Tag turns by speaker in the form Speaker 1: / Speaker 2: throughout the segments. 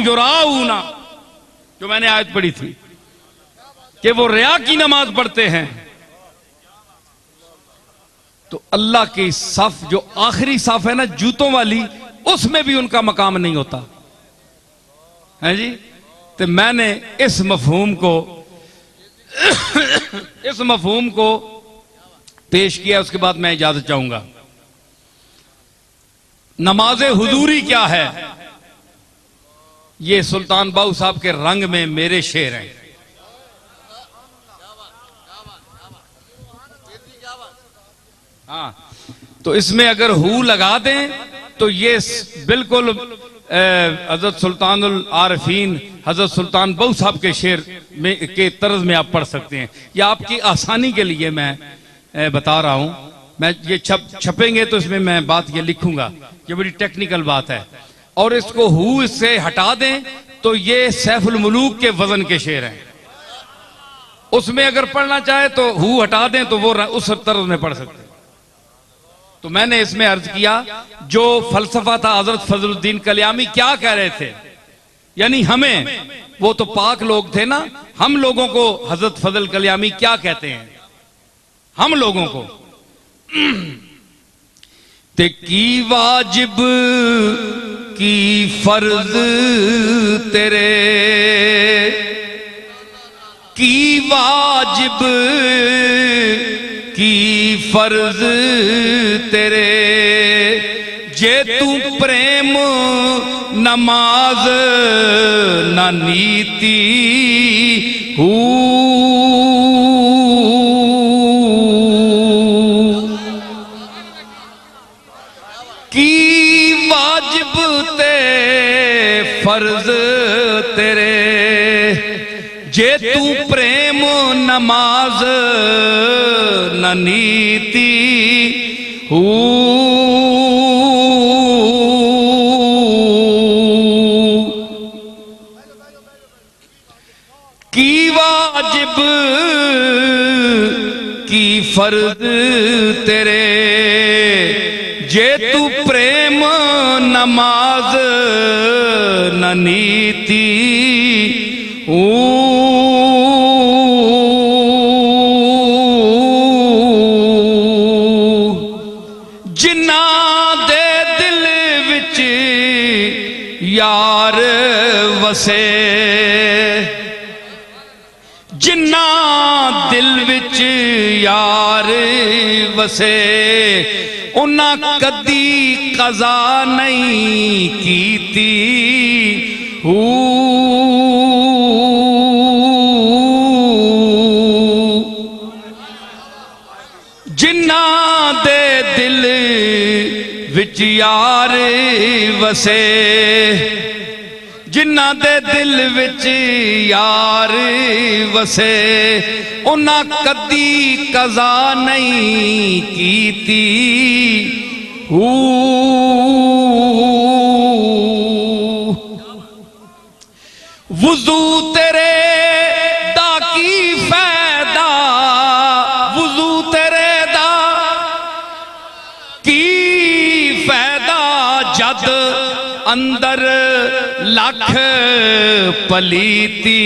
Speaker 1: युराऊना, जो मैंने आयत पढ़ी थी कि वो रिया की नमाज पढ़ते हैं, तो अल्लाह की सफ जो आखिरी सफ है ना जूतों वाली, उसमें भी उनका मकाम नहीं होता है जी। तो मैंने इस मफहूम को पेश किया। उसके बाद मैं इजाजत चाहूंगा। नमाज हुजूरी क्या है, ये सुल्तान बाहू साहब के रंग में मेरे शेर हैं। हाँ, तो इसमें अगर हु लगा दें तो ये बिल्कुल हजरत सुल्तानुल आरिफीन हजरत सुल्तान बाहू साहब के शेर में के तर्ज में आप पढ़ सकते हैं। या आपकी आसानी के लिए मैं बता रहा हूं। मैं ये छपेंगे तो इसमें मैं बात ये लिखूंगा, ये बड़ी टेक्निकल बात है। और इसको हु इससे हटा दें तो ये सैफुल मुलूक के वजन के शेर हैं। उसमें अगर पढ़ना चाहे तो हु हटा दें तो वो उस तर्ज में पढ़ सकते हैं। तो मैंने इसमें अर्ज किया जो फलसफा था हजरत फजलुद्दीन कल्यामी क्या कह रहे थे, यानी हमें, वो तो पाक लोग थे ना, हम लोगों को हजरत फजल कल्यामी क्या कहते हैं, हम लोगों को ते की वाजिब की फर्ज तेरे, की वाजिब की फर्ज तेरे, जे तू प्रेम नमाज न नीति हू, की वाजिब ते फर्ज तेरे, जे तू प्रेम नमाज न नीति हू, की वाजिब की फर्ज तेरे, जे तू प्रेम नमाज न नीति जिन्ना दे दिल विच यार वसे, जिन्ना दिल विच यार वसे, उन्ना कदी कज़ा नहीं कीती हू, जिन्ना दे दिल विच यार वसे, जिन्ना दे दिल विच यार वसे, उन्ना कदी कज़ा नहीं कीती हू, वुज़ू तेरे दा की फायदा, वुज़ू तेरे दा की फायदा, जद अंदर लख पलीती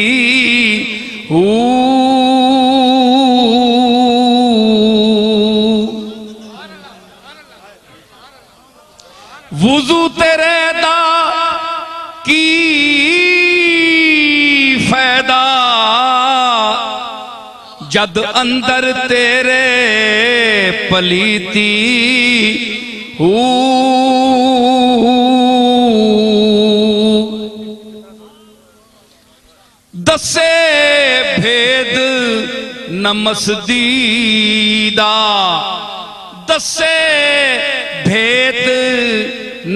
Speaker 1: हू, वुज़ू तेरे दा की फायदा, जद अंदर तेरे पलीती हू, दसे भेद नमसदीदा, दसे भेद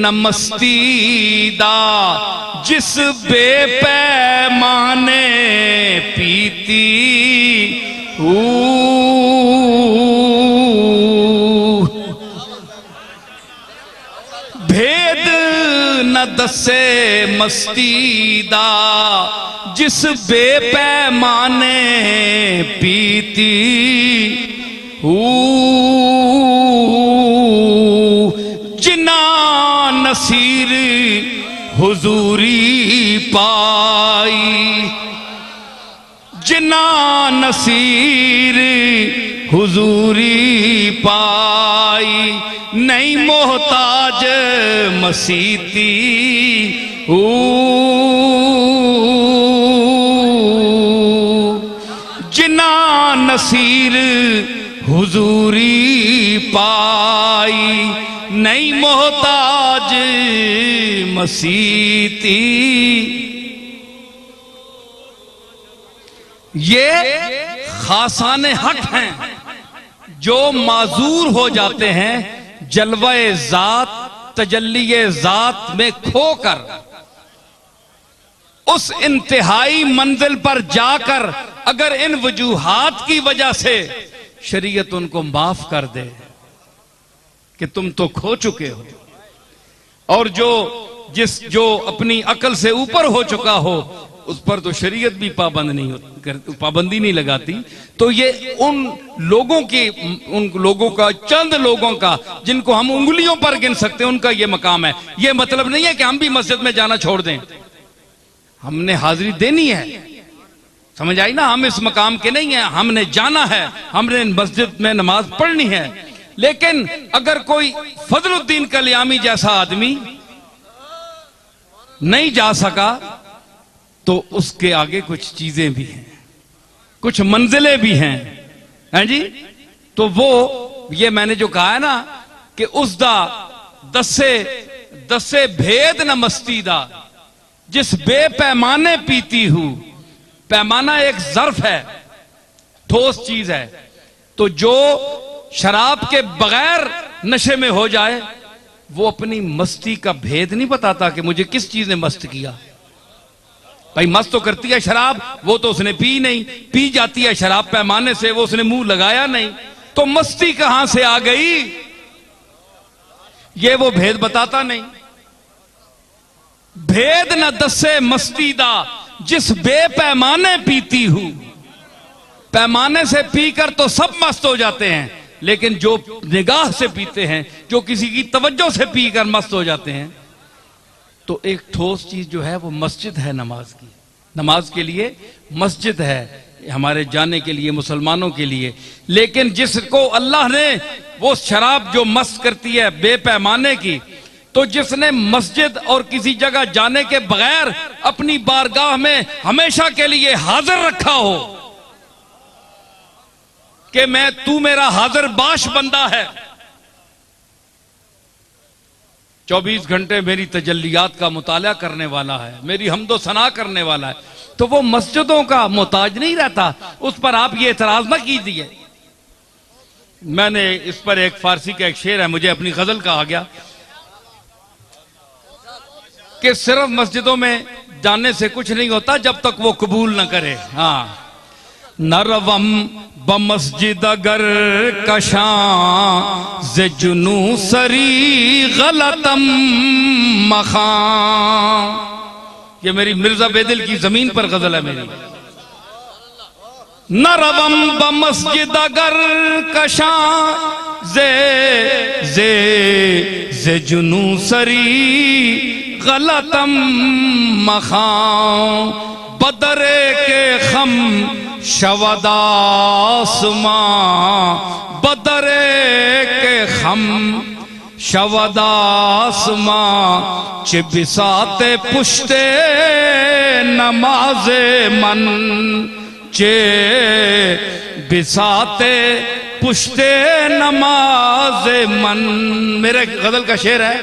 Speaker 1: नमस्तीदा, जिस बेपैमाने पीती हू, भेद न दसे मस्तीदा, जिस बेपैमाने पीती हू, जिन्ना नसीर हुजूरी पाई, जिन्ना नसीर हुजूरी पाई, नहीं मोहताज मसीती जिन्ना नसीर हुजूरी पाई, नहीं मोहताज मसीती। ये खासान हक हैं जो माजूर हो जाते हैं जलवे जात तजल्ली जात में खोकर, उस इंतहाई मंजिल पर जाकर अगर इन वजूहात की वजह से शरीयत उनको माफ कर दे कि तुम तो खो चुके हो, और जो अपनी अकल से ऊपर हो चुका हो उस पर तो शरीयत भी पाबंदी नहीं लगाती। तो ये उन लोगों का, चंद लोगों का जिनको हम उंगलियों पर गिन सकते हैं, उनका ये मकाम है। ये मतलब नहीं है कि हम भी मस्जिद में जाना छोड़ दें, हमने हाजिरी देनी है, समझ आई ना। हम इस मकाम के नहीं है, हमने जाना है, हमने मस्जिद में नमाज पढ़नी है। लेकिन अगर कोई फजलुद्दीन कल्यामी जैसा आदमी नहीं जा सका तो उसके आगे कुछ चीजें भी हैं, कुछ मंजिलें भी हैं जी। तो वो ये मैंने जो कहा है ना कि उसदा दसे भेद न मस्ती दा, जिस बेपैमाने पीती हूं। पैमाना एक ज़र्फ है, ठोस चीज है। तो जो शराब के बगैर नशे में हो जाए वो अपनी मस्ती का भेद नहीं बताता कि मुझे किस चीज ने मस्त किया। भाई मस्त तो करती है शराब, वो तो उसने पी नहीं, पी जाती है शराब पैमाने से, वो उसने मुंह लगाया नहीं, तो मस्ती कहां से आ गई ये वो भेद बताता नहीं। भेद न दसे मस्ती दा, जिस बेपैमाने पीती हूं। पैमाने से पीकर तो सब मस्त हो जाते हैं, लेकिन जो निगाह से पीते हैं, जो किसी की तवज्जो से पीकर मस्त हो जाते हैं, तो एक ठोस चीज जो है वो मस्जिद है। नमाज की, नमाज के लिए मस्जिद है, हमारे जाने के लिए, मुसलमानों के लिए। लेकिन जिसको अल्लाह ने वो शराब जो मस्त करती है बेपैमाने की, तो जिसने मस्जिद और किसी जगह जाने के बगैर अपनी बारगाह में हमेशा के लिए हाजिर रखा हो कि तू मेरा हाजिर बाश बंदा है, 24 घंटे मेरी तजल्लियात का मुताला करने वाला है, मेरी हमदो सना करने वाला है, तो वो मस्जिदों का मोहताज नहीं रहता। उस पर आप ये एतराज ना कीजिए। मैंने इस पर एक फारसी का एक शेर है, मुझे अपनी गजल का आ गया कि सिर्फ मस्जिदों में जाने से कुछ नहीं होता जब तक वो कबूल न करे। हाँ, नरवम बमस्जिद अगर कशां ज़े जुनू सरी गलतम मखां। ये मेरी मिर्जा बेदिल की जमीन पर गजल है मेरी। नरवम बमस्जिद अगर कशां ज़े जुनू सरी गलतम मखां। बदरे के खम शवदासमां, बदरे के खम शवदासमां। चे बिसाते पुश्ते नमाजे मन, चे बिसाते पुश्ते नमाजे मन। मेरे गजल का शेर है।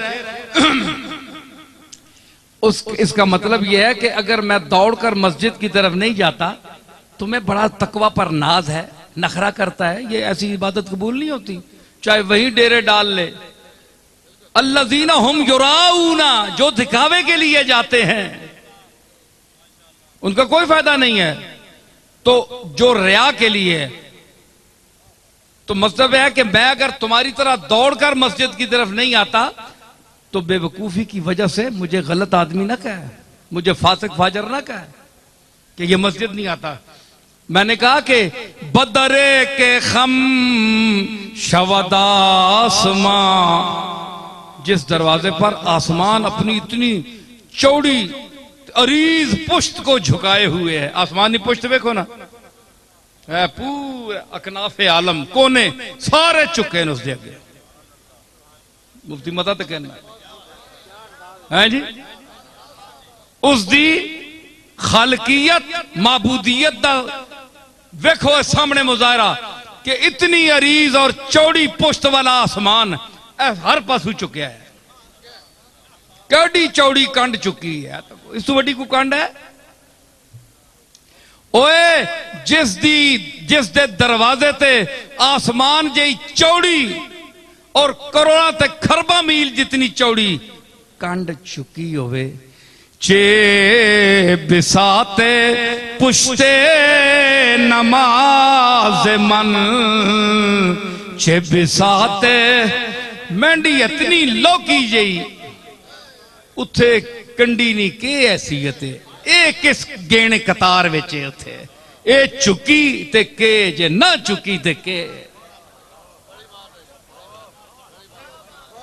Speaker 1: इसका मतलब यह है कि अगर मैं दौड़कर मस्जिद की तरफ नहीं जाता तो मैं बड़ा तकवा पर नाज है, नखरा करता है, ये ऐसी इबादत कबूल नहीं होती, चाहे वही डेरे डाल ले। अल्लज़ीना हुम युराऊना, जो दिखावे के लिए जाते हैं उनका कोई फायदा नहीं है। तो जो रिया के लिए, तो मतलब है कि मैं अगर तुम्हारी तरह दौड़कर मस्जिद की तरफ नहीं आता तो बेवकूफी की वजह से मुझे गलत आदमी ना कहे, मुझे फासिक फाजर ना कहे कि ये मस्जिद नहीं आता। मैंने कहा कि बदरे के खम शवदासमां, जिस दरवाजे पर आसमान अपनी इतनी चौड़ी अरीज पुष्ट को झुकाए हुए है। आसमानी पुष्ट देखो ना, है पूरे अकनाफे आलम कोने सारे चुके हैं उसके अगे। मुफ्ती मता तो कहना है जी, उसकी खालकियत माबूदियत दा वेखो सामने मुजाहरा कि इतनी अरीज और चौड़ी पुष्ट वाला आसमान हर पासू चुकया है। कड़ी चौड़ी कंड चुकी है, इस वड्डी को कंड है ओए जिस दे दरवाजे ते आसमान जी चौड़ी और करोड़ा ते खरबा मील जितनी चौड़ी कंड चुकी होवे। चे बिसाते पुश्ते नमाज मन, चे बिसाते मेंढी इतनी लौकी जई उथे कंडी नी के हैसीयत है, ए किस गेने कतार विच है उथे, ए चुकी ते के जे ना चुकी ते के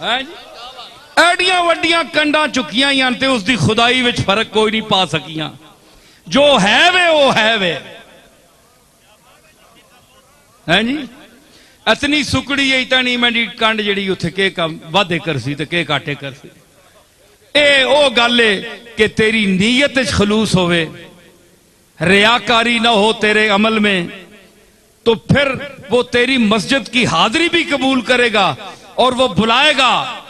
Speaker 1: है जी। एडियां वड्डियां कंडा चुकियां ही ते उसकी खुदाई विच फर्क कोई नहीं पा सकियां। जो है वे वो है वे है जी। इतनी सुकड़ी है इतनी मेरी कंड जी उथे के कम वादे करसी ते के काटे करसी। ए ओ गल है कि तेरी नीयत खलूस होवे, रियाकारी ना हो तेरे अमल में, तो फिर वो तेरी मस्जिद की हाजिरी भी कबूल करेगा और वो बुलाएगा।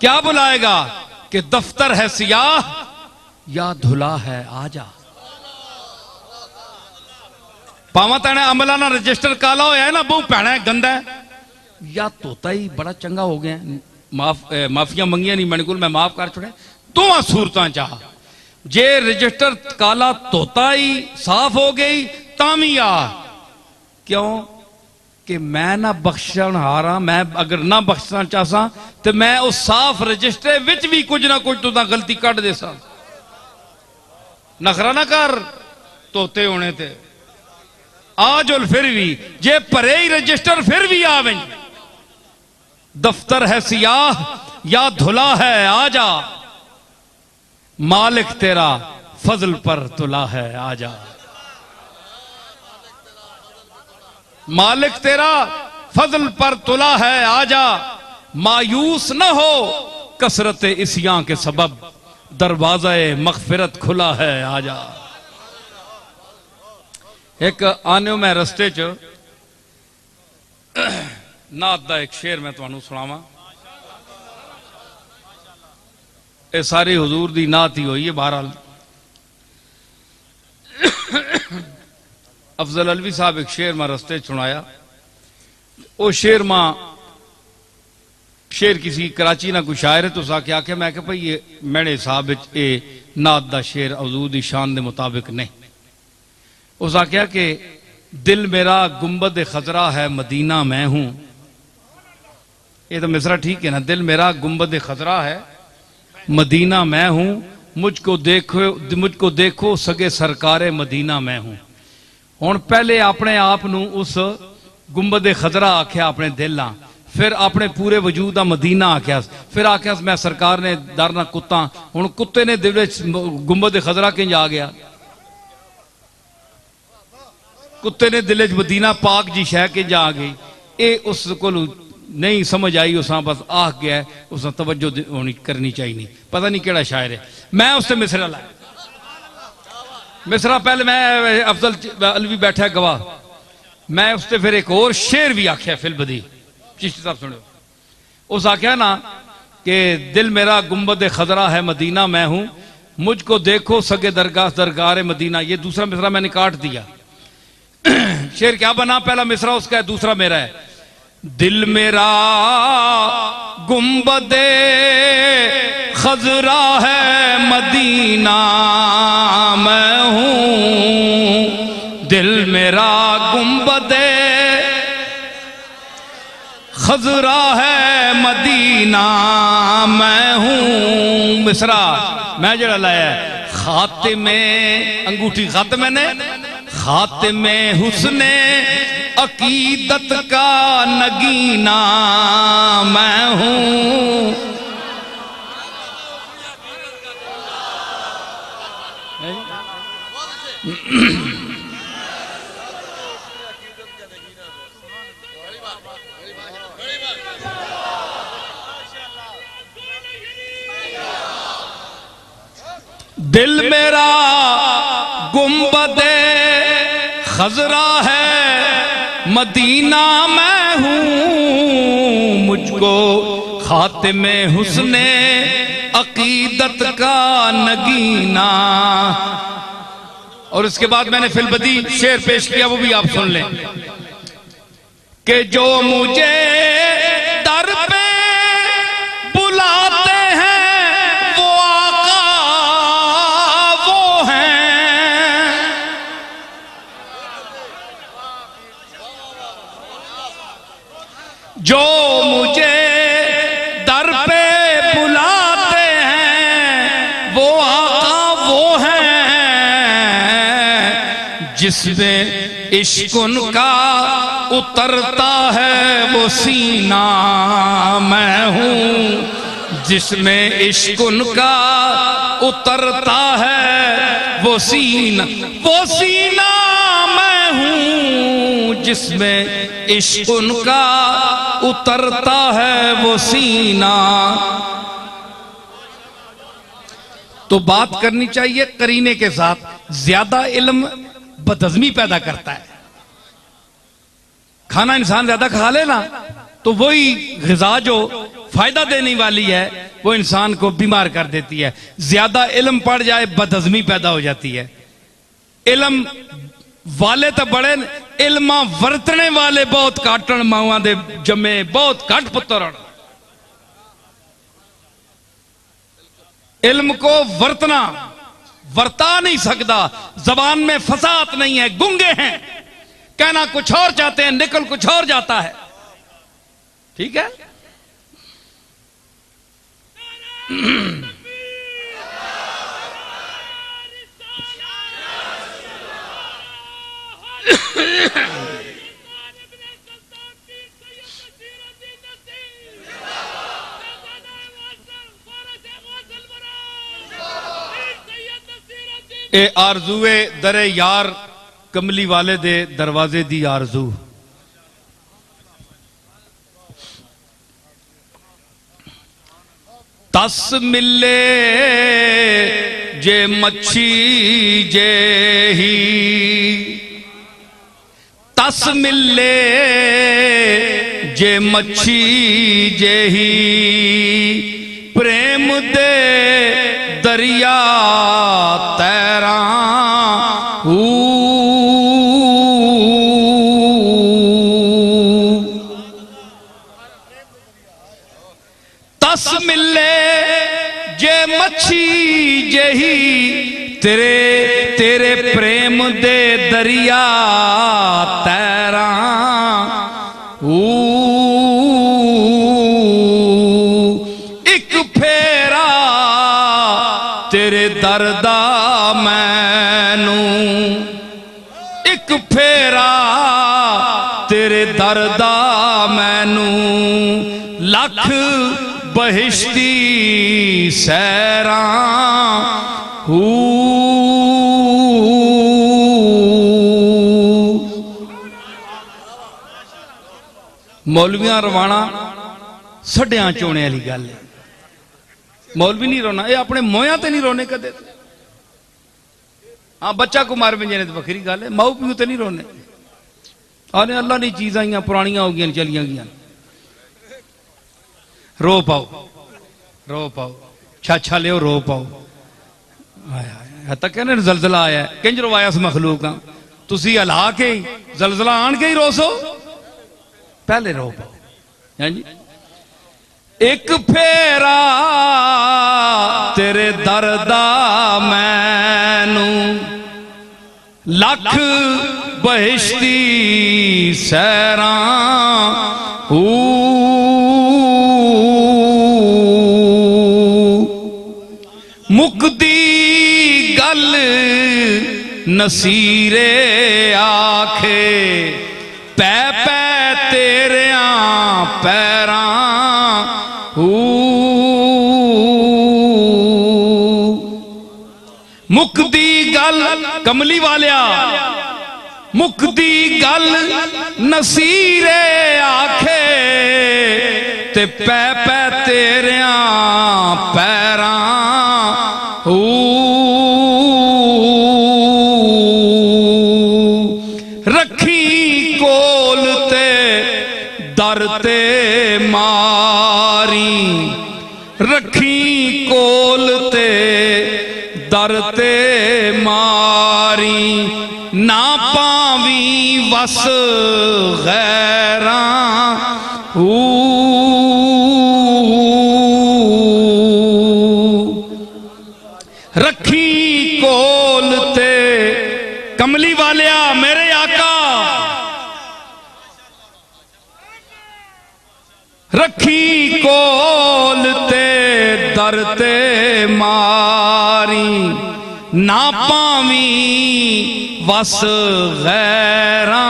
Speaker 1: क्या बुलाएगा कि दफ्तर है सियाह या धुला है आजा। पावा तने अमला ना रजिस्टर काला होया है ना, बहु भैना गंदा है, या तोता ही बड़ा चंगा हो गया, माफिया मंगिया नहीं मैंने को, मैं माफ कर छोड़े। दोवां सूरतां चाह जे रजिस्टर काला तोता ही साफ हो गई तामी आ, क्यों कि मैं ना बख्शण हारा, मैं अगर ना बख्शना चाहसा तो मैं उस साफ रजिस्टर विच भी कुछ ना कुछ तो गलती कट दे सा। नखरा ना कर तोते होने ते आज और फिर भी जे भरे ही रजिस्टर फिर भी आवे। दफ्तर है सियाह या धुला है आजा, मालिक तेरा फजल पर तुला है आजा। मालिक तेरा फजल पर तुला है आजा, मायूस न हो कसरत इस्यां के सबब, दरवाजा मगफिरत खुला है आजा। एक आने मैं रस्ते च नात दा एक शेर मैं तुहानू सुनावा। ये सारी हुजूर दी नात ही हुई है। बहरहाल अफजल अलवी साहब एक शेर मां रस्ते सुनाया। वो शेर मां शेर किसी कराची ना कोई शायर है तो आके आके मैं भाई ये मेरे हिसाब ये नात दा शेर हुजूर दी शान के मुताबिक नहीं। उस आख्या कि दिल मेरा गुंबद खजरा है मदीना मैं हूं। ये तो मिसरा ठीक है ना, दिल मेरा गुंबद खजरा है मदीना मैं हूं, मुझको देखो सगे सरकारे मदीना मैं हूं। हुण पहले अपने आप नूं उस गुंबद खजरा आख्या अपने दिल आ, फिर अपने पूरे वजूद का मदीना आख्या, फिर आख्या मैं सरकार ने डर ना कुत्ता। हुण कुत्ते ने दिल गुंबद खजरा किंज आ गया? कुत्ते ने दिल मदीना पाक जी शह किंज आ गई? ये उस को नहीं समझ आई, उस बस आख गया, उस तवज्जो होनी करनी चाहिए। पता नहीं केड़ा शायर है। मैं उससे मिसरा लाया, मिसरा पहले मैं अफजल अलवी बैठा गवाह, मैं उससे फिर एक और शेर भी आख्या फिल बदी। चिश्ती साहब सुनो, उस आख्या ना कि दिल मेरा गुंबद खजरा है मदीना मैं हूं, मुझको देखो सगे दरगाह दरगार मदीना। ये दूसरा मिसरा मैंने काट दिया। शेर क्या बना? पहला मिसरा उसका है, दूसरा मेरा है। दिल मेरा गुंबदे खजरा है मदीना मैं हूं, दिल मेरा गुंबदे खजरा है मदीना मैं हूं। मिसरा मैं जरा लाया खातिमे अंगूठी खत मैंने खातिमे हुस्ने अकीदत का नगीना मैं हूं। दिल मेरा गुंबदे खजरा है, मदीना मैं हूं, मुझको खातिमे हुस्ने अकीदत का नगीना। और इसके बाद मैंने फिलबदी शेर पेश किया, वो भी आप सुन लें कि जो मुझे दर पे बुलाते हैं वो आका वो हैं, जो मुझे दर पे बुलाते हैं वो आका वो हैं, जिसमें इश्क उनका उतरता है वो सीना मैं हूं, जिसमें इश्क उनका उतरता है वो सीना मैं हूं, जिसमें इश्क उनका उतरता है वो सीना। तो बात करनी चाहिए करीने के साथ। ज्यादा इल्म बदहजमी पैदा करता है। खाना इंसान ज्यादा खा लेना तो वही ग़िज़ा जो फायदा देने वाली है वो इंसान को बीमार कर देती है। ज्यादा इल्म पड़ जाए बदहजमी पैदा हो जाती है। इल्म वाले तो बड़े, इल्मा वरतने वाले बहुत काटन, मावा दे जमे बहुत घट पुत्र। इल्म को वर्ता नहीं सकता, जबान में फसाद नहीं है, गुंगे हैं, कहना कुछ और चाहते हैं, निकल कुछ और जाता है। ठीक है। ए आरज़ूए दरे यार कमली वाले दे दरवाजे दी आरज़ू। तस मिले जे मच्छी जे ही, तस मिले जे मच्छी जे ही, प्रेम दे दरिया तैरा तस मिले जे मच्छी जही, तेरे प्रेम दे दरिया तैरा एक फेरा तेरे दरदा मैनू, एक फेरा तेरे दरदा मैनू, लख बहिश्ती सैरा मौलवियां रवाना सड्डियां चोने वाली गल है। मौलवी नहीं रोना, ये अपने मोया ते नहीं रोने कदे। हाँ बच्चा को मार भेजे तो बखरी गल है, माऊ प्यू ते नहीं रोने। आने अल्लाह दी चीज़ां आईयां पुरानियां हो गई चलियां गई, रो पाओ रो पाओ, छाछा लियो रो पाओ। तक कहने जलजला आया, किंज रवाया स मखलूक तुसी हला के जलजला आन के ही रोसो, पहले रो पाओ। हाँ जी। एक फेरा तेरे दरदा मैनू, लख बहिश्ती सैरा मुकदी गल नसीरे आखे, पै पै तेरिया पैरा मुकदी गल कमली वालिया, मुकदी गल नसीरे आखे ते पै पै तेरिया पैरां रखी कोल ते दर ते मारी, रखी कोल ते दर ते मारी, ना पावी वस गैरां रखी कोल ते कमली वालिया मेरे आका, रखी कोल ते दर ते मारी, ना पावी वस गैरां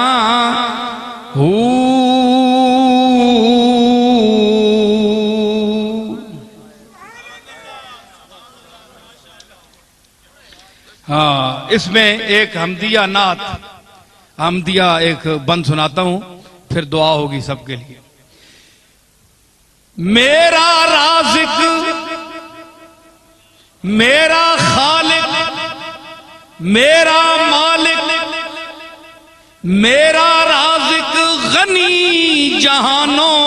Speaker 1: हाँ, इसमें एक हमदिया नात, हमदिया एक बंद सुनाता हूं, फिर दुआ होगी सबके लिए। मेरा राज़िक मेरा खालिक मेरा मालिक, मेरा राज़िक गनी जहानों,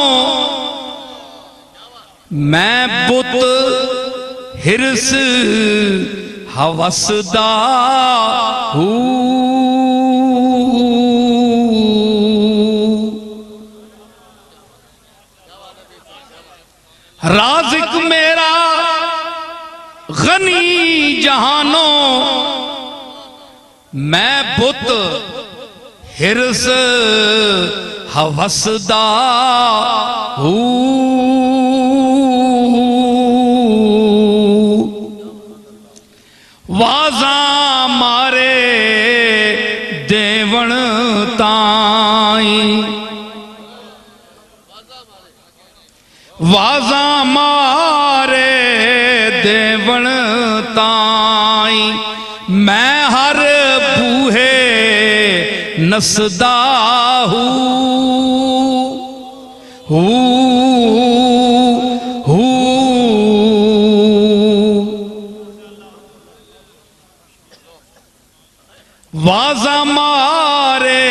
Speaker 1: मैं बुत हिरस हवसदा हूँ, राज़िक मेरा गनी जहानों, मैं बुत हिरस हवसदा हूँ, वाजा मारे देवण ताई, वाजा मारे देवण ताई, मैं हर बूहे नसदा वाजा मारे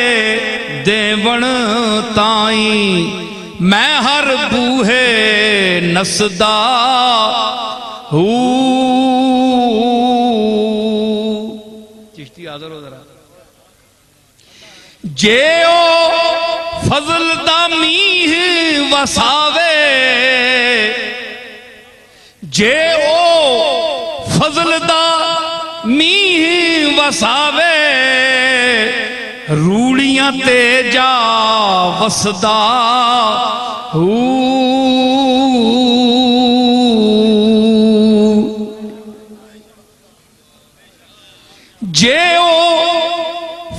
Speaker 1: देवण ताई, मैं हर बूहे नसदा हूँ। चिश्ती हाज़िर हो जरा। जे ओ फजल दा मीह वसावे, जे ओ फजल दा मीह वसावे, रूड़ियां ते जा वसदा हूँ। जे ओ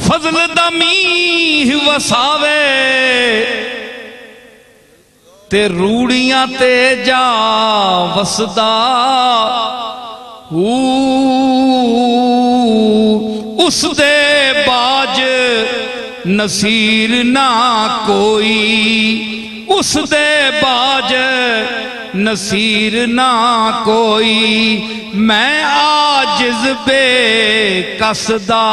Speaker 1: फजल दा मीह वसावे, ते रूड़ियां ते जा वसदा उस दे बाज नसीर ना कोई, उस दे बाज नसीर ना कोई, मैं आजिज़ बेकसदा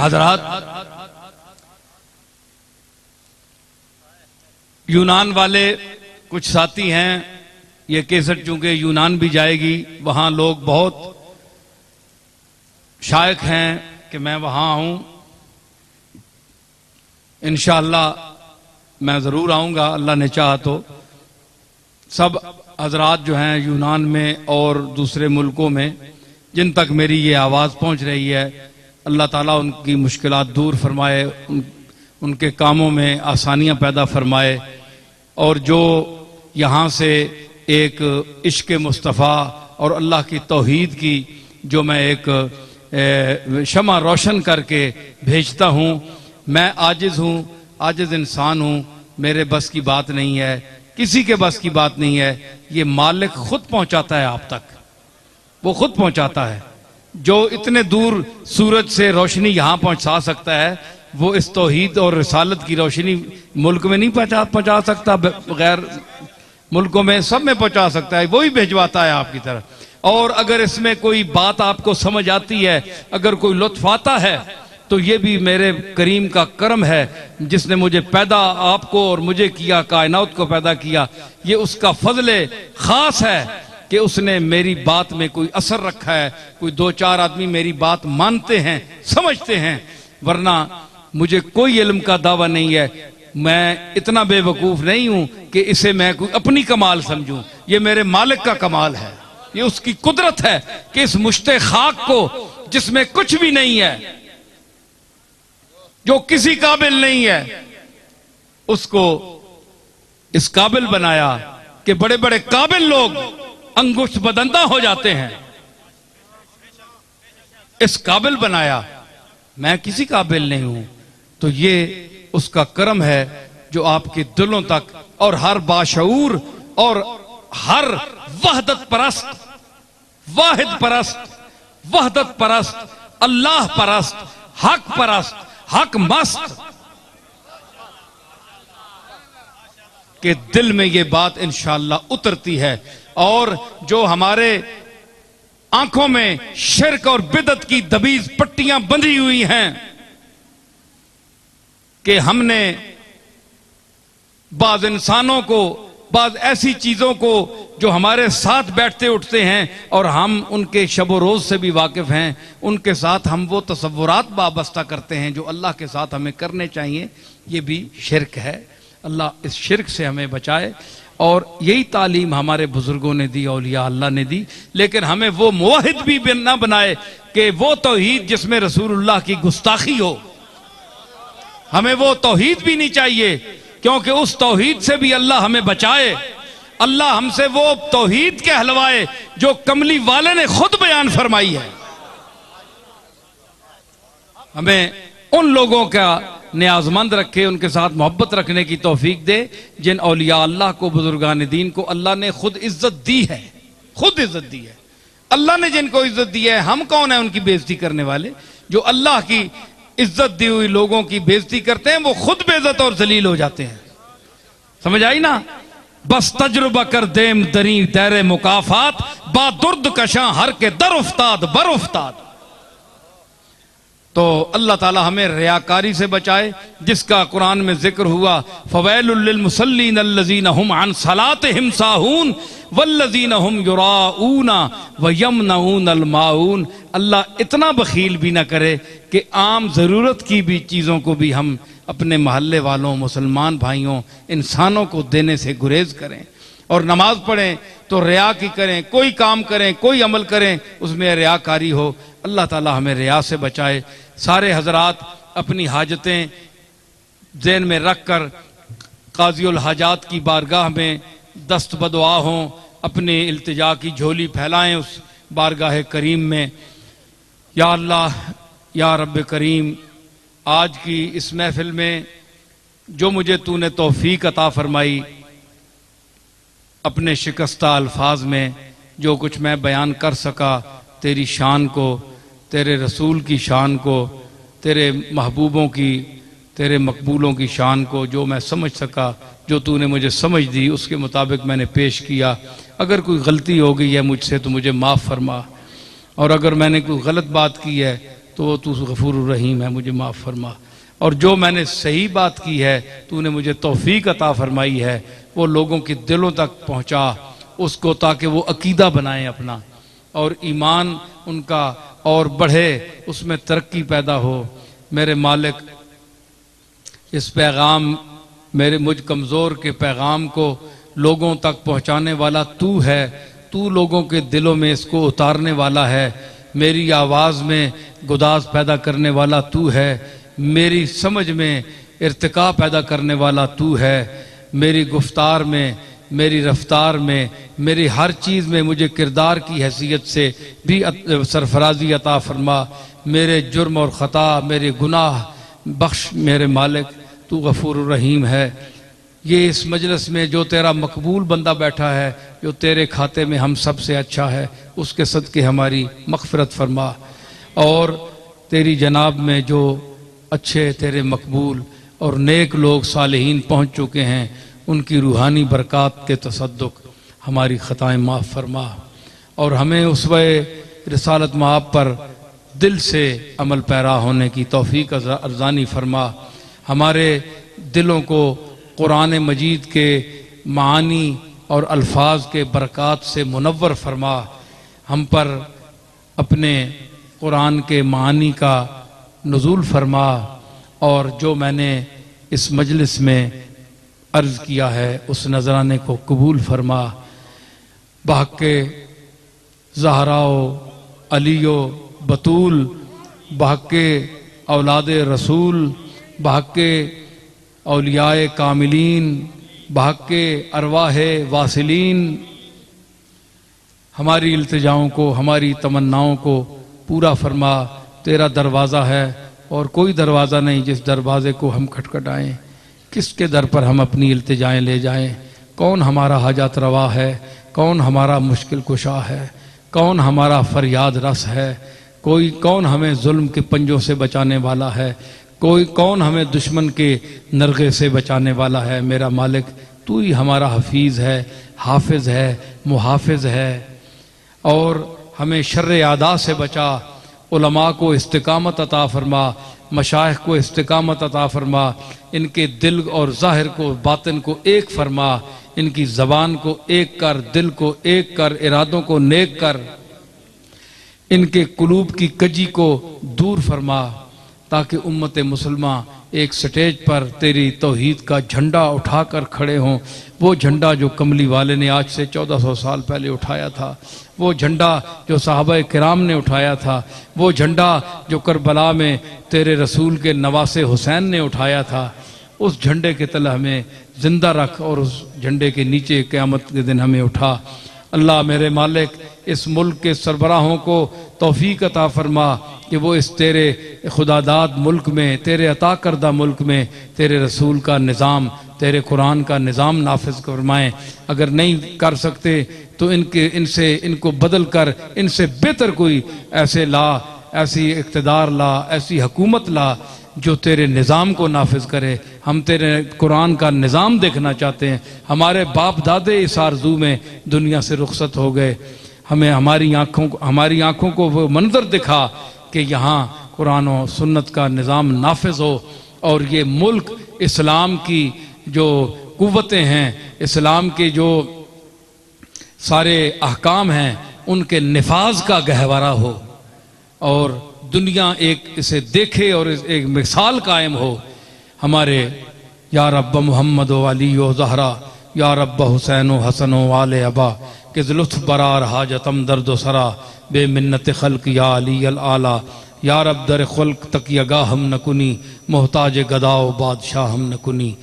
Speaker 1: हज़रात, यूनान वाले कुछ साथी हैं, ये केसट चूंकि यूनान भी जाएगी, वहां लोग बहुत शायक हैं कि मैं वहां आऊं। इंशाअल्लाह मैं जरूर आऊंगा, अल्लाह ने चाहा तो। सब हजरात जो हैं यूनान में और दूसरे मुल्कों में, जिन तक मेरी ये आवाज़ पहुंच रही है, अल्लाह ताला उनकी मुश्किलात दूर फरमाए, उनके कामों में आसानियां पैदा फरमाए, और जो यहाँ से एक इश्क मुस्तफ़ा और अल्लाह की तौहीद की जो मैं एक शमा रोशन करके भेजता हूँ, मैं आजिज़ हूँ, आजिज इंसान हूं, मेरे बस की बात नहीं है, किसी के बस की बात नहीं है। ये मालिक खुद पहुंचाता है आप तक, वो खुद पहुंचाता है। जो इतने दूर सूरज से रोशनी यहां पहुंचा सकता है, वो इस तौहीद और रिसालत की रोशनी मुल्क में नहीं पहुंचा सकता, बगैर मुल्कों में सब में पहुंचा सकता है, वही भिजवाता है आपकी तरफ। और अगर इसमें कोई बात आपको समझ आती है, अगर कोई लुत्फ आता है, तो ये भी मेरे करीम का करम है, जिसने मुझे पैदा आपको और मुझे किया, कायनात को पैदा किया। ये उसका फजले खास है कि उसने मेरी बात में कोई असर रखा है, कोई दो चार आदमी मेरी बात मानते हैं, समझते हैं, वरना मुझे कोई इल्म का दावा नहीं है। मैं इतना बेवकूफ नहीं हूं कि इसे मैं कोई अपनी कमाल समझूं। ये मेरे मालिक का कमाल है, ये उसकी कुदरत है कि इस मुश्ते खाक को, जिसमें कुछ भी नहीं है, जो किसी काबिल नहीं है, उसको इस काबिल बनाया कि बड़े बड़े काबिल लोग अंगुष्ठ बदंदा हो जाते हैं। इस काबिल बनाया, मैं किसी काबिल नहीं हूं। तो ये उसका करम है जो आपके दिलों तक और हर बाशऊर और हर वहदत परस्त, वाहिद परस्त, वहदत परस्त, अल्लाह परस्त, हक परस्त, हक मस्त के दिल में ये बात इंशाअल्लाह उतरती है। और जो हमारे आंखों में शिर्क और बिदत की दबीज पट्टियां बंधी हुई हैं कि हमने बाज इंसानों को, बाज ऐसी चीजों को जो हमारे साथ बैठते उठते हैं और हम उनके शब रोज से भी वाकिफ हैं, उनके साथ हम वो तसव्वुरात वाबस्ता करते हैं जो अल्लाह के साथ हमें करने चाहिए। ये भी शिर्क है। अल्लाह इस शिर्क से हमें बचाए। और यही तालीम हमारे बुजुर्गों ने दी, औलिया अल्लाह ने दी। लेकिन हमें वो मुवाहिद भी ना बनाए कि वो तौहीद जिसमें रसूलुल्लाह की गुस्ताखी हो, हमें वो तौहीद भी नहीं चाहिए, क्योंकि उस तौहीद से भी अल्लाह हमें बचाए। अल्लाह हमसे वो तौहीद कहलवाए जो कमली वाले ने खुद बयान फरमाई है। हमें उन लोगों का न्याजमंद रखे, उनके साथ मोहब्बत रखने की तौफीक दे जिन औलिया अल्लाह को, बुजुर्गान दीन को अल्लाह ने खुद इज्जत दी है, खुद इज्जत दी है। अल्लाह ने जिनको इज्जत दी है, हम कौन है उनकी बेइज्जती करने वाले? जो अल्लाह की इज्जत दी हुई लोगों की बेइज्जती करते हैं, वो खुद बेइज्जत और जलील हो जाते हैं। समझ आई ना? बस तजुर्बा कर देम दरी दैरे मुकाफात, बादुर्द कशा हर के दर उफ्ताद बर उफ्ताद। तो अल्लाह ताला हमें रियाकारी से बचाए, जिसका कुरान में जिक्र हुआ, फवैलुल लिल मुसल्लीन अल्लज़ीना हुम अन सलातिहिम साहून वल्लज़ीना हुम युराऊना व यमनऊनल माऊन। अल्लाह इतना बखील भी ना करे कि आम जरूरत की भी चीजों को भी हम अपने मोहल्ले वालों, मुसलमान भाइयों, इंसानों को देने से गुरेज करें। और नमाज पढ़ें तो रिया की करें, कोई काम करें, कोई अमल करें, उसमें रियाकारी हो। अल्लाह ताला हमें रिया से बचाए। सारे हजरात अपनी हाजतें ज़हन में रख कर काज़ीउल हाजात की बारगाह में दस्त बदुआ हों, अपने इल्तिजा की झोली फैलाएं उस बारगाह करीम में। या अल्लाह, या रब करीम, आज की इस महफिल में जो मुझे तूने तौफीक अता फरमाई, अपने शिकस्ता अल्फाज में जो कुछ मैं बयान कर सका, तेरी शान को, तेरे रसूल की शान को, तेरे महबूबों की, तेरे मकबूलों की शान को जो मैं समझ सका, जो तूने मुझे समझ दी, उसके मुताबिक मैंने पेश किया। अगर कोई गलती हो गई है मुझसे तो मुझे माफ़ फरमा, और अगर मैंने कोई गलत बात की है तो वो तू गफूर रहीम है, मुझे माफ़ फरमा। और जो मैंने सही बात की है, तूने मुझे तौफीक अता फरमाई है, वो लोगों के दिलों तक पहुँचा उसको, ताकि वो अकीदा बनाएं अपना और ईमान उनका और बढ़े, उसमें तरक्की पैदा हो। मेरे मालिक, इस पैगाम, मेरे मुझ कमज़ोर के पैगाम को लोगों तक पहुँचाने वाला तू है। तू लोगों के दिलों में इसको उतारने वाला है। मेरी आवाज़ में गुदाज पैदा करने वाला तू है। मेरी समझ में इर्तिका पैदा करने वाला तू है। मेरी गुफ्तार में, मेरी रफ्तार में, मेरी हर चीज़ में मुझे किरदार की हैसियत से भी सरफराजी अता फरमा। मेरे जुर्म और ख़ता, मेरे गुनाह बख्श मेरे मालिक। तू गफूर रहीम है। ये इस मजलिस में जो तेरा मकबूल बंदा बैठा है, जो तेरे खाते में हम सब से अच्छा है, उसके सदके हमारी मग़फ़िरत फरमा। और तेरी जनाब में जो अच्छे तेरे मकबूल और नेक लोग सालिहीन पहुँच चुके हैं, उनकी रूहानी बरक़ात के तसद्दुक़ हमारी ख़ताएँ माफ़ फरमा और हमें उसवे रिसालत माब पर दिल से अमल पैरा होने की तौफ़ीक़ अर्ज़ानी फरमा। हमारे दिलों को कुरान मजीद के मानी और अल्फाज के बरक़ात से मुनव्वर फरमा। हम पर अपने कुरान के मानी का नुज़ूल फरमा और जो मैंने इस मजलिस में अर्ज़ किया है उस नजराने को कबूल फरमा। बहक़े ज़हराओ अलियो बतूल, बहक़े औलाद रसूल, बहक़े औलियाए कामिलीन, बहक़े अरवाहे वासिलीन, हमारी इल्तिजाओं को, हमारी तमन्नाओं को पूरा फरमा। तेरा दरवाज़ा है और कोई दरवाज़ा नहीं जिस दरवाज़े को हम खटखटाएं। किसके दर पर हम अपनी इल्तिजाएं ले जाएं? कौन हमारा हाजत रवा है? कौन हमारा मुश्किल कुशा है? कौन हमारा फरियाद रस है? कोई कौन हमें जुल्म के पंजों से बचाने वाला है? कोई कौन हमें दुश्मन के नरगे से बचाने वाला है? मेरा मालिक तू ही हमारा हफीज़ है, हाफिज है, मुहाफिज है। और हमें शर्र आदा से बचा। उलमा को इस्तिकामत अता फरमा, मशाइख को इस्तिकामत अता फरमा। इनके दिल और ज़ाहिर को, बातिन को एक फरमा। इनकी ज़बान को एक कर, दिल को एक कर, इरादों को नेक कर। इनके कुलूब की कजी को दूर फरमा ताकि उम्मत मुसलमा एक स्टेज पर तेरी तौहीद का झंडा उठाकर खड़े हों। वो झंडा जो कमली वाले ने आज से 1400 साल पहले उठाया था, वो झंडा जो सहाबा किराम ने उठाया था, वो झंडा जो करबला में तेरे रसूल के नवासे हुसैन ने उठाया था, उस झंडे के तले हमें जिंदा रख और उस झंडे के नीचे क़यामत के दिन हमें उठा। अल्लाह मेरे मालिक इस मुल्क के सरबराहों को तौफीक अता फरमा कि वो इस तेरे खुदादाद मुल्क में, तेरे अता करदा मुल्क में तेरे रसूल का निज़ाम, तेरे कुरान का निज़ाम नाफिज फरमाएँ। अगर नहीं कर सकते तो इनको बदल कर इनसे बेहतर कोई ऐसे ला, ऐसी इक़्तिदार ला, ऐसी हुकूमत ला जो तेरे निज़ाम को नाफिज करे। हम तेरे कुरान का निज़ाम देखना चाहते हैं। हमारे बाप दादे इस आरज़ू में दुनिया से रुखसत हो गए। हमें हमारी आँखों को वो मंजर दिखा कि यहाँ कुरान और सुन्नत का निज़ाम नाफिज हो और ये मुल्क इस्लाम की जो कुव्वतें हैं, इस्लाम के जो सारे अहकाम हैं, उनके निफाज का गहवारा हो और दुनिया एक इसे देखे और एक मिसाल कायम हो। हमारे या रब्ब मोहम्मद वाली व ज़हरा, या रब्ब हुसैन हसन वाले अबा कि लुत्फ़ बरार हाजतम दर्द सरा बेमिन्नत खल्क या अली अल आला, या रब दर खल्क तकियगा हम नकुनी मोहताज गदाओ बादशाह हम नकुनी,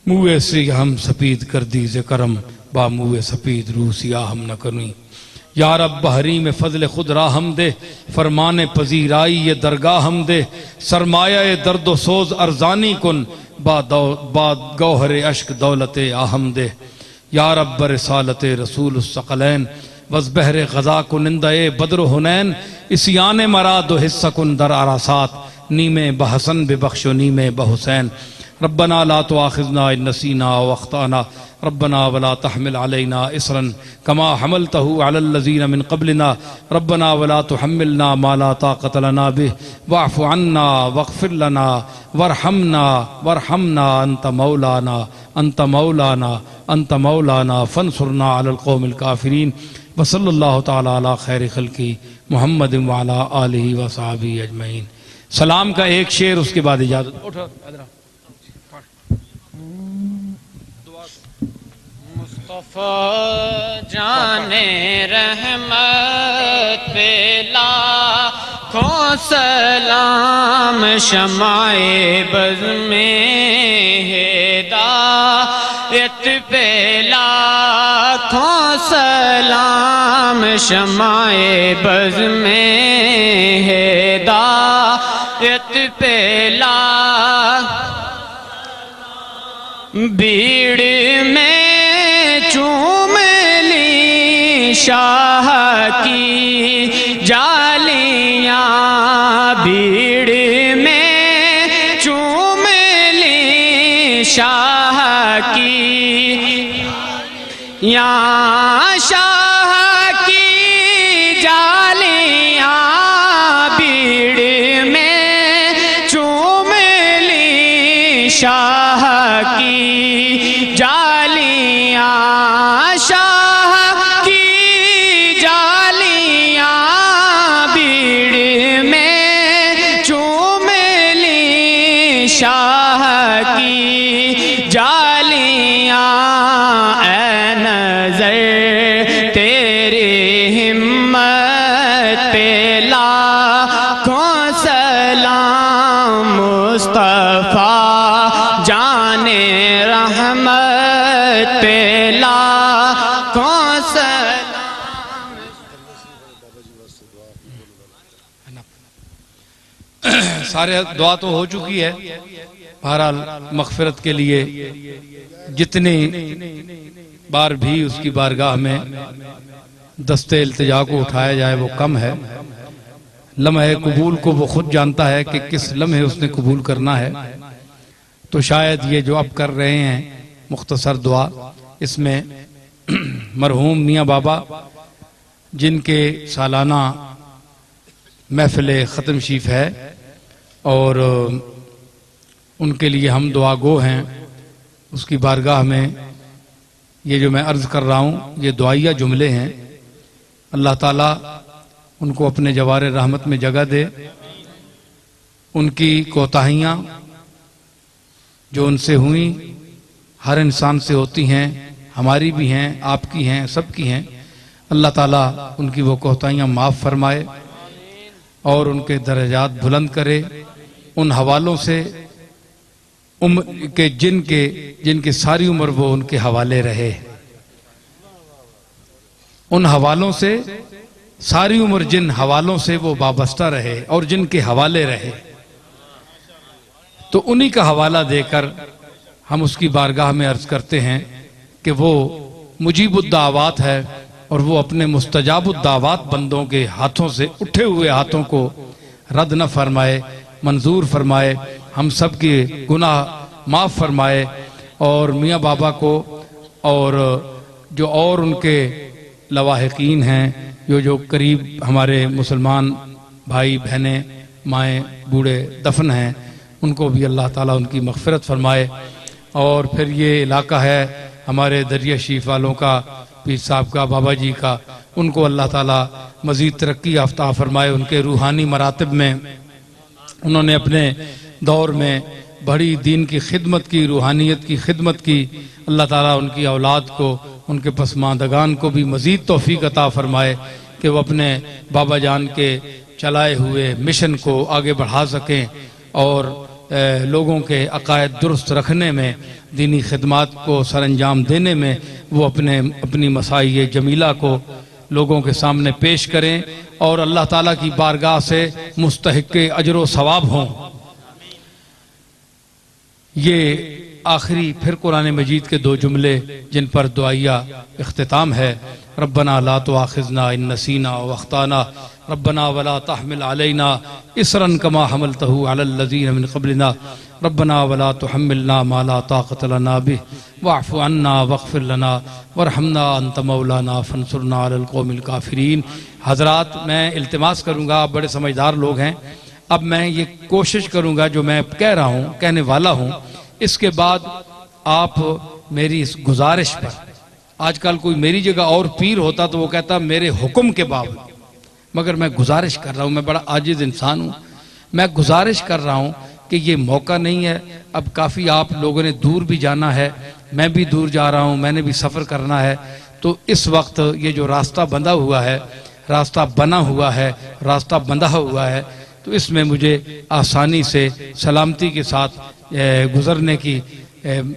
Speaker 1: मुँह से हम सपीद कर दीज़े करम बा मुँह सपीद रूसिया हम नकुनी। या रब बहरी में फजल खुद राहम दे, फरमाने पजीराई ये दरगाह हम दे, सरमाया ये दर्द सोज अर्जानी कुन बाद गौहर अश्क दौलत आहम दे। या रब बरसालत रसूल सकलैन वज़बहर गज़ा कुनिंदा बद्र हुनैन, इसियान मराद हिस्सा कुन दर आरासात नीमे बहसन बेबख्शो नीमे बहुसैन। रब्बना ला तुआखिज़ना इन नसीना व अख्ताना, रब्बना वला तहमिल अलैना इसरन कमा हमलतहु अलल लज़ीना मिन क़ब्लिना, रब्बना वला तुहम्मिलना मा ला ताक़त लना बिह वअफ़ु अन्ना वग़फ़िर लना वरहमना अंत मौलाना फंसुरना अलल क़ौमिल काफ़िरीन। व सल्लल्लाहु तआला अला खैरि ख़ल्क़ि मुहम्मद व अला आलिहि व सहाबिहि अजमईन। सलाम का एक शेर, उसके बाद इजाज़त।
Speaker 2: मुस्तफ़ा जाने रहमत पे लाखों सलाम, शमाए बज़ में हिदायत पे लाखों सलाम, शमाए बज़ में हिदायत पे भीड़ में चूम ली शाह की जालियां, भीड़ में चूम ली शाह की या शाह की जालियां, भीड़ में चूम ली शाह की जालियां, शाह की जालियां, भीड़ में चूम ली शाह की जालियां। ऐ नज़र तेरी हिम्मत पे लाखों सलाम, मुस्तफ़ा जाने रहमत पे लाखों सलाम।
Speaker 1: सारे दुआ तो हो चुकी है। बहरहाल मग़फ़िरत के लिए जितनी बार भी उसकी बारगाह में दस्ते इल्तिजा को उठाया जाए वो कम है। लम्हे कबूल को वो खुद जानता है कि किस लम्हे उसने कबूल करना है। तो शायद ये जो अब कर रहे हैं मुख्तसर दुआ, इसमें मरहूम मियाँ बाबा जिनके सालाना महफिल ख़त्म शीफ है और उनके लिए हम दुआ गो हैं, उसकी बारगाह में ये जो मैं अर्ज़ कर रहा हूँ ये दुआइया जुमले हैं। अल्लाह ताला उनको अपने जवारे रहमत में जगह दे। उनकी कोताहियाँ जो उनसे हुई, हर इंसान से होती हैं, हमारी भी हैं, आपकी हैं, सबकी हैं। अल्लाह ताला उनकी वो कोताहियाँ माफ़ फरमाए और उनके दर्जात बुलंद करे। उन हवालों से उम्र के जिनकी सारी उम्र वो उनके हवाले रहे, उन हवालों से सारी उम्र जिन हवालों से वो वाबस्ता रहे और जिनके हवाले रहे, तो उन्हीं का हवाला देकर हम उसकी बारगाह में अर्ज करते हैं कि वो मुजीबुद्दावात है और वो अपने मुस्तजाबुद्दावात बंदों के हाथों से उठे हुए हाथों को रद्द न फरमाए, मंजूर फरमाए, हम सब के गुनाह माफ़ फरमाए और मियाँ बाबा को और जो और उनके लवाहिकीन हैं, जो करीब हमारे मुसलमान भाई बहनें माएँ बूढ़े दफन हैं, उनको भी अल्लाह ताला उनकी मग़फ़िरत फरमाए। और फिर ये इलाका है हमारे दरिया शरीफ वालों का, पीर साहब का, बाबा जी का, उनको अल्लाह ताला मज़ीद तरक्की याफ्ता फरमाए। उनके रूहानी मरातब में उन्होंने अपने दौर में बड़ी दीन की खिदमत की, रूहानियत की खिदमत की। अल्लाह ताला उनकी औलाद को, उनके पसमानदगान को भी मज़ीद तौफ़ीक़ अता फरमाए कि वो अपने बाबा जान के चलाए हुए मिशन को आगे बढ़ा सकें और लोगों के अकायद दुरुस्त रखने में, दीनी खिदमत को सरअंजाम देने में वो अपनी मसाई जमीला को लोगों के सामने पेश करें और अल्लाह ताला की बारगाह से मुस्तहिक़ अजर व सवाब हों। ये आखिरी फिर कुरान मजीद के दो जुमले जिन पर दुआइया इख्तिताम है। रब्बना ला तुआखिज़ना इन नसीना व अख्ताना, रब्बना वला तहमिल अलैना इसरन कमा हमलतहु अलल लज़ीना मिन क़ब्लिना, रब्बना वला तुहम्मिलना मा ला ताक़त लना बिहि वअफ़ु अन्ना वग़फ़िर लना वरहमना अंत मौलाना फंसुरना अलल क़ौमिल काफ़िरीन। हज़रात, मैं इल्तिमास करूँगा, आप बड़े समझदार लोग हैं, अब मैं ये कोशिश करूँगा जो मैं कह रहा हूँ, कहने वाला हूँ, इसके बाद आप मेरी इस गुजारिश पर, आजकल कोई मेरी जगह और पीर होता तो वो कहता मेरे हुक्म के बावजूद, मगर मैं गुजारिश कर रहा हूँ, मैं बड़ा आजिज़ इंसान हूँ, मैं गुजारिश कर रहा हूँ कि ये मौका नहीं है। अब काफ़ी आप लोगों ने दूर भी जाना है, मैं भी दूर जा रहा हूँ, मैंने भी सफ़र करना है, तो इस वक्त ये जो रास्ता बंधा हुआ है, रास्ता बना हुआ है, रास्ता बंधा हुआ है, तो इसमें मुझे आसानी से सलामती के साथ गुज़रने की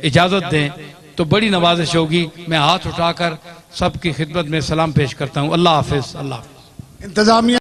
Speaker 1: इजाज़त दें तो बड़ी नवाजिश होगी। मैं हाथ उठाकर सबकी खिदमत में सलाम पेश करता हूँ। अल्लाह हाफ़िज़। अल्लाह हाफ़िज़।
Speaker 3: इंतज़ामिया